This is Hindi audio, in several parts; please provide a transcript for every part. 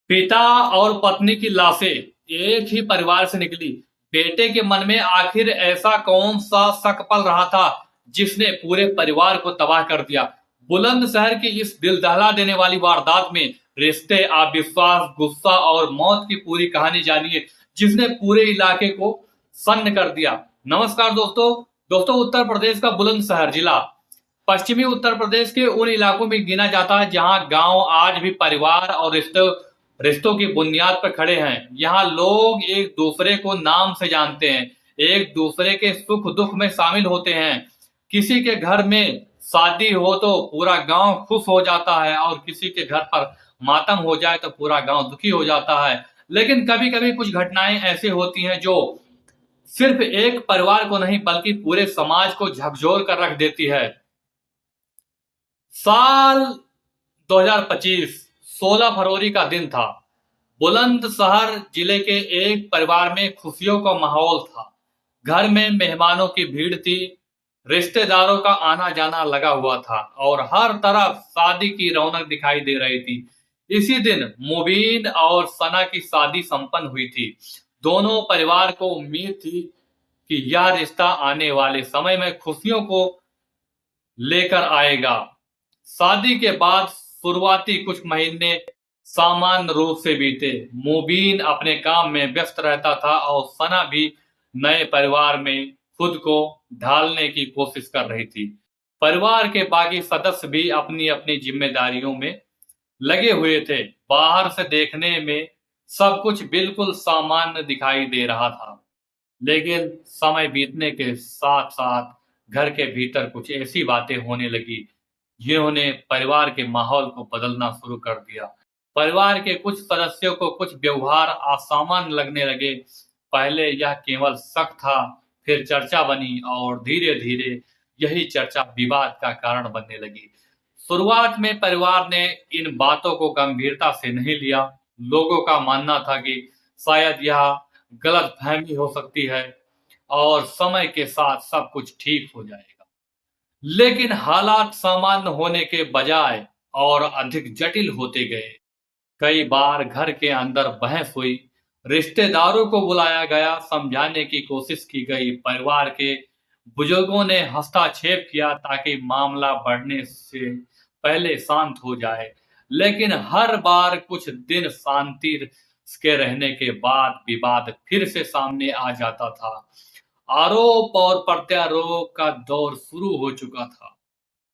पिता और पत्नी की लाशें एक ही परिवार से निकली। बेटे के मन में आखिर ऐसा कौन सा शक पल रहा था जिसने पूरे परिवार को तबाह कर दिया। बुलंदशहर की इस दिल दहला देने वाली वारदात में रिश्ते, अविश्वास, गुस्सा और मौत की पूरी कहानी जानिए, जिसने पूरे इलाके को सन्न कर दिया। नमस्कार दोस्तों। उत्तर प्रदेश का बुलंदशहर जिला पश्चिमी उत्तर प्रदेश के उन इलाकों में गिना जाता है जहां गांव आज भी परिवार और रिश्तों की बुनियाद पर खड़े हैं। यहाँ लोग एक दूसरे को नाम से जानते हैं, एक दूसरे के सुख दुख में शामिल होते हैं। किसी के घर में शादी हो तो पूरा गांव खुश हो जाता है और किसी के घर पर मातम हो जाए तो पूरा गांव दुखी हो जाता है। लेकिन कभी कभी कुछ घटनाएं ऐसी होती हैं जो सिर्फ एक परिवार को नहीं बल्कि पूरे समाज को झकझोर कर रख देती है। साल 2025 16 फरवरी का दिन था। बुलंदशहर जिले के एक परिवार में खुशियों का माहौल था। घर में मेहमानों की भीड़ थी, रिश्तेदारों का आना जाना लगा हुआ था और हर तरफ शादी की रौनक दिखाई दे रही थी। इसी दिन मुबीन और सना की शादी संपन्न हुई थी। दोनों परिवार को उम्मीद थी कि यह रिश्ता आने वाले समय में खुशियों को लेकर आएगा। शादी के बाद शुरुआती कुछ महीने सामान्य रूप से बीते। मुबीन अपने काम में व्यस्त रहता था और सना भी नए परिवार में खुद को ढालने की कोशिश कर रही थी। परिवार के बाकी सदस्य भी अपनी अपनी जिम्मेदारियों में लगे हुए थे। बाहर से देखने में सब कुछ बिल्कुल सामान्य दिखाई दे रहा था, लेकिन समय बीतने के साथ साथ घर के भीतर कुछ ऐसी बातें होने लगी जिन्होंने परिवार के माहौल को बदलना शुरू कर दिया। परिवार के कुछ सदस्यों को कुछ व्यवहार असामान्य लगने लगे। पहले यह केवल शक था, फिर चर्चा बनी और धीरे धीरे यही चर्चा विवाद का कारण बनने लगी। शुरुआत में परिवार ने इन बातों को गंभीरता से नहीं लिया। लोगों का मानना था कि शायद यह गलतफहमी हो सकती है और समय के साथ सब कुछ ठीक हो जाएगा। लेकिन हालात सामान्य होने के बजाय और अधिक जटिल होते गए। कई बार घर के अंदर बहस हुई, रिश्तेदारों को बुलाया गया, समझाने की कोशिश की गई। परिवार के बुजुर्गों ने हस्तक्षेप किया ताकि मामला बढ़ने से पहले शांत हो जाए। लेकिन हर बार कुछ दिन शांति के रहने के बाद विवाद फिर से सामने आ जाता था। आरोप और प्रत्यारोप का दौर शुरू हो चुका था।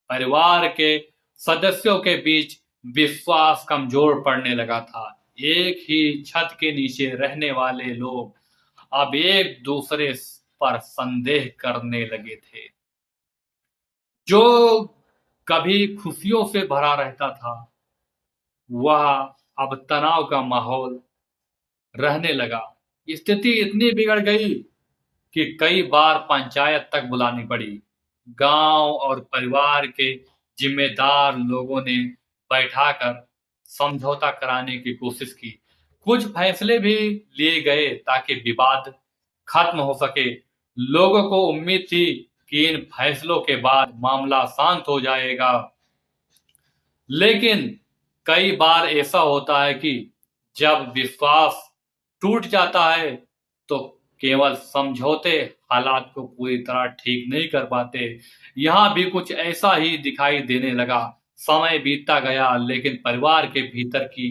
परिवार के सदस्यों के बीच विश्वास कमजोर पड़ने लगा था। एक ही छत के नीचे रहने वाले लोग अब एक दूसरे पर संदेह करने लगे थे। जो कभी खुशियों से भरा रहता था, वह अब तनाव का माहौल रहने लगा। स्थिति इतनी बिगड़ गई कि कई बार पंचायत तक बुलानी पड़ी। गांव और परिवार के जिम्मेदार लोगों ने बैठाकर समझौता कराने की कोशिश की। कुछ फैसले भी लिए गए ताकि विवाद खत्म हो सके। लोगों को उम्मीद थी कि इन फैसलों के बाद मामला शांत हो जाएगा। लेकिन कई बार ऐसा होता है कि जब विश्वास टूट जाता है तो केवल समझौते हालात को पूरी तरह ठीक नहीं कर पाते। यहाँ भी कुछ ऐसा ही दिखाई देने लगा। समय बीतता गया लेकिन परिवार के भीतर की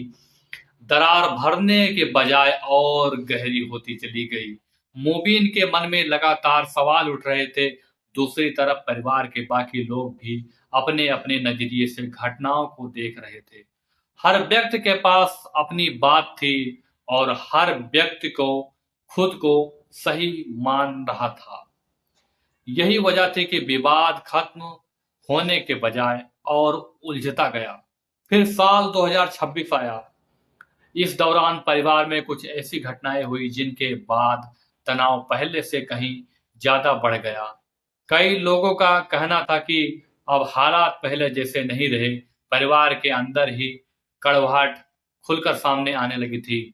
दरार भरने के बजाय और गहरी होती चली गई। मुबीन के मन में लगातार सवाल उठ रहे थे। दूसरी तरफ परिवार के बाकी लोग भी अपने अपने नजरिए से घटनाओं को देख रहे थे। हर व्यक्ति के पास अपनी बात थी और हर व्यक्ति को खुद को सही मान रहा था। यही वजह थी कि विवाद खत्म होने के बजाय और उलझता गया। फिर साल 2026 आया। इस दौरान परिवार में कुछ ऐसी घटनाएं हुई जिनके बाद तनाव पहले से कहीं ज्यादा बढ़ गया। कई लोगों का कहना था कि अब हालात पहले जैसे नहीं रहे। परिवार के अंदर ही कड़वाहट खुलकर सामने आने लगी थी।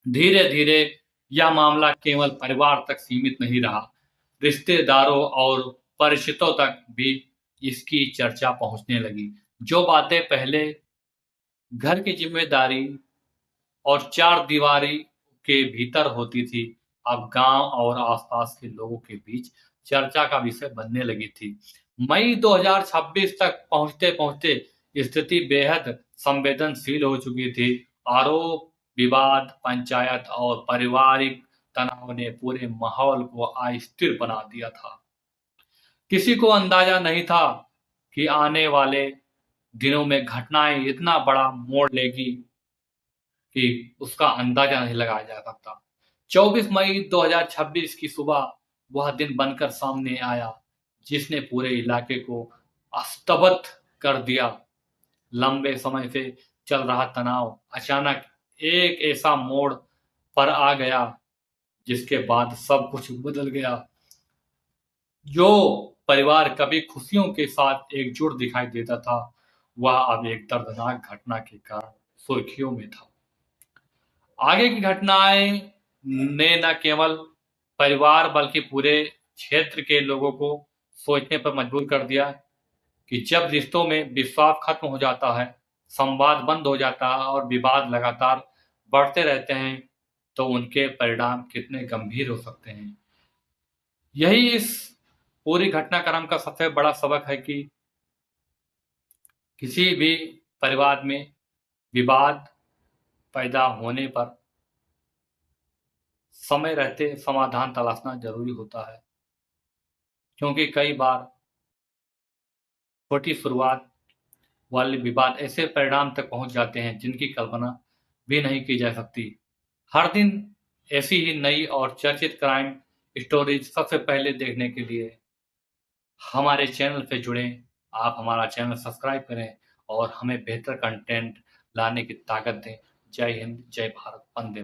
धीरे धीरे यह मामला केवल परिवार तक सीमित नहीं रहा, रिश्तेदारों और परिचितों तक भी इसकी चर्चा पहुंचने लगी। जो बातें पहले घर की जिम्मेदारी और चार दीवारी के भीतर होती थी, अब गांव और आसपास के लोगों के बीच चर्चा का विषय बनने लगी थी। मई 2026 तक पहुंचते-पहुंचते स्थिति बेहद संवेदनशील हो चुकी थी। आरोप, विवाद, पंचायत और पारिवारिक तनाव ने पूरे माहौल को अस्थिर बना दिया था। किसी को अंदाजा नहीं था कि आने वाले दिनों में घटनाएं इतना बड़ा मोड़ लेगी कि उसका अंदाजा नहीं लगाया जा सकता। 24 मई 2026 की सुबह वह दिन बनकर सामने आया जिसने पूरे इलाके को अस्तव्यस्त कर दिया। लंबे समय से चल रहा तनाव अचानक एक ऐसा मोड़ पर आ गया जिसके बाद सब कुछ बदल गया। जो परिवार कभी खुशियों के साथ एकजुट दिखाई देता था, वह अब एक दर्दनाक घटना के कारण सुर्खियों में था। आगे की घटनाएं ने न केवल परिवार बल्कि पूरे क्षेत्र के लोगों को सोचने पर मजबूर कर दिया कि जब रिश्तों में विश्वास खत्म हो जाता है, संवाद बंद हो जाता है और विवाद लगातार बढ़ते रहते हैं, तो उनके परिणाम कितने गंभीर हो सकते हैं। यही इस पूरी घटनाक्रम का सबसे बड़ा सबक है कि किसी भी परिवार में विवाद पैदा होने पर समय रहते समाधान तलाशना जरूरी होता है, क्योंकि कई बार छोटी शुरुआत वाले विवाद ऐसे परिणाम तक पहुंच जाते हैं जिनकी कल्पना भी नहीं की जा सकती। हर दिन ऐसी ही नई और चर्चित क्राइम स्टोरीज सबसे पहले देखने के लिए हमारे चैनल से जुड़ें। आप हमारा चैनल सब्सक्राइब करें और हमें बेहतर कंटेंट लाने की ताकत दें। जय हिंद, जय भारत, वंदे